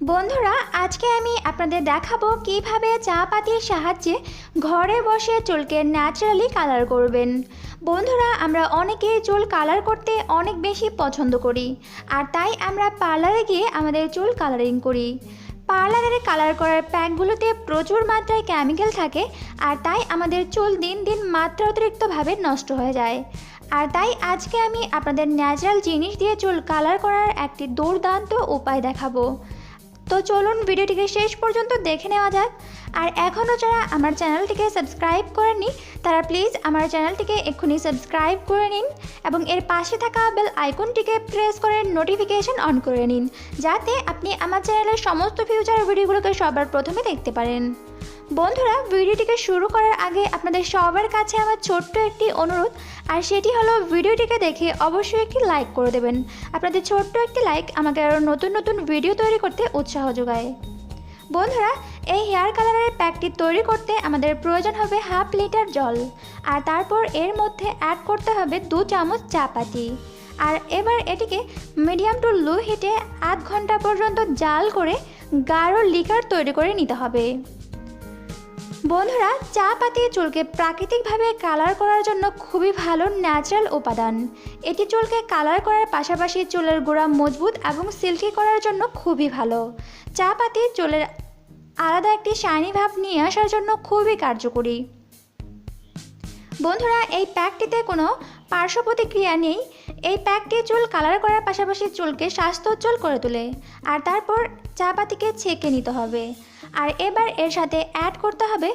বন্ধুরা আজকে আমি আপনাদের দেখাবো কিভাবে চা পাতির সাহায্যে ঘরে বসে চুলকে ন্যাচারালি কালার করবেন। বন্ধুরা আমরা অনেকেই চুল কালার করতে অনেক বেশি পছন্দ করি, আর তাই আমরা পার্লারে গিয়ে আমাদের চুল কালারিং করি। পার্লারের কালার করার প্যাকগুলোতে প্রচুর মাত্রায় কেমিক্যাল থাকে, আর তাই আমাদের চুল দিন দিন মাত্রা অতিরিক্তভাবে নষ্ট হয়ে যায়। আর তাই আজকে আমি আপনাদের ন্যাচারাল জিনিস দিয়ে চুল কালার করার একটি দুর্দান্ত উপায় দেখাবো। তো চলুন ভিডিওটিকে শেষ পর্যন্ত দেখে নেওয়া যাক। আর এখনও যারা আমার চ্যানেলটিকে সাবস্ক্রাইব করেননি তারা প্লিজ আমার চ্যানেলটিকে এক্ষুনি সাবস্ক্রাইব করে নিন এবং এর পাশে থাকা বেল আইকনটিকে প্রেস করে নোটিফিকেশন অন করে নিন, যাতে আপনি আমার চ্যানেলের সমস্ত ফিউচার ভিডিওগুলোকে সবার প্রথমে দেখতে পারেন। বন্ধুরা ভিডিওটিকে শুরু করার আগে আপনাদের সবার কাছে আমার ছোট্ট একটি অনুরোধ, আর সেটি হলো ভিডিওটিকে দেখে অবশ্যই একটি লাইক করে দেবেন। আপনাদের ছোট্ট একটি লাইক আমাকে আরও নতুন নতুন ভিডিও তৈরি করতে উৎসাহ যোগায়। বন্ধুরা এই হেয়ার কালারের প্যাকটি তৈরি করতে আমাদের প্রয়োজন হবে 1/2 লিটার জল, আর তারপর এর মধ্যে অ্যাড করতে হবে 2 চামচ চা পাতি। আর এবার এটিকে মিডিয়াম টু লো হিটে আধ ঘন্টা পর্যন্ত জাল করে গাঢ় লিকার তৈরি করে নিতে হবে। বন্ধুরা চা পাতি চুলকে প্রাকৃতিকভাবে কালার করার জন্য খুবই ভালো ন্যাচারাল উপাদান। এটি চুলকে কালার করার পাশাপাশি চুলের গোড়া মজবুত এবং সিল্কি করার জন্য খুবই ভালো। চা পাতি চুলের আলাদা একটি শাইনি ভাব নিয়ে আসার জন্য খুবই কার্যকরী। বন্ধুরা এই প্যাকটিতে কোনো পার্শ্ব প্রতিক্রিয়া নেই। এই প্যাকটি চুল কালার করার পাশাপাশি চুলকে স্বাস্থ্যোজ্জ্বল করে তোলে। আর তারপর চা পাতিকে ছেঁকে নিতে হবে। আর এবার এর সাথে অ্যাড করতে হবে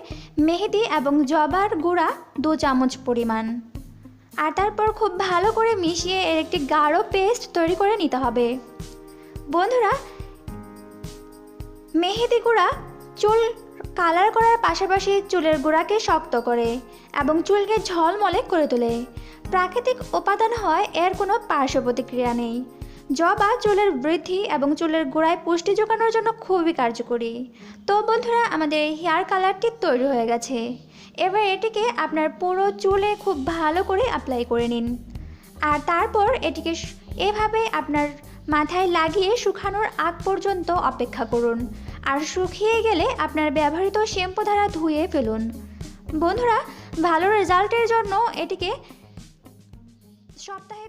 মেহেদি এবং জবার গুঁড়া 2 চামচ পরিমাণ। আর তারপর খুব ভালো করে মিশিয়ে এর একটি গাঢ় পেস্ট তৈরি করে নিতে হবে। বন্ধুরা মেহেদি গুঁড়া চুল কালার করার পাশাপাশি চুলের গোড়াকে শক্ত করে এবং চুলকে ঝলমলে করে তোলে। প্রাকৃতিক উপাদান হয়, এর কোনো পার্শ্ব প্রতিক্রিয়া নেই। জবা চুলের বৃদ্ধি এবং চুলের গোড়ায় পুষ্টি যোগানোর জন্য খুবই কার্যকরী। তো বন্ধুরা আমাদের এই হেয়ার কালারটি তৈরি হয়ে গেছে। এবার এটিকে আপনার পুরো চুলে খুব ভালো করে অ্যাপ্লাই করে নিন। আর তারপর এটিকে এভাবে আপনার মাথায় লাগিয়ে শুকানোর আগ পর্যন্ত অপেক্ষা করুন। আর শুকিয়ে গেলে আপনার ব্যবহৃত শ্যাম্পু দ্বারা ধুয়ে ফেলুন। বন্ধুরা ভালো রেজাল্টের জন্য এটিকে সপ্তাহে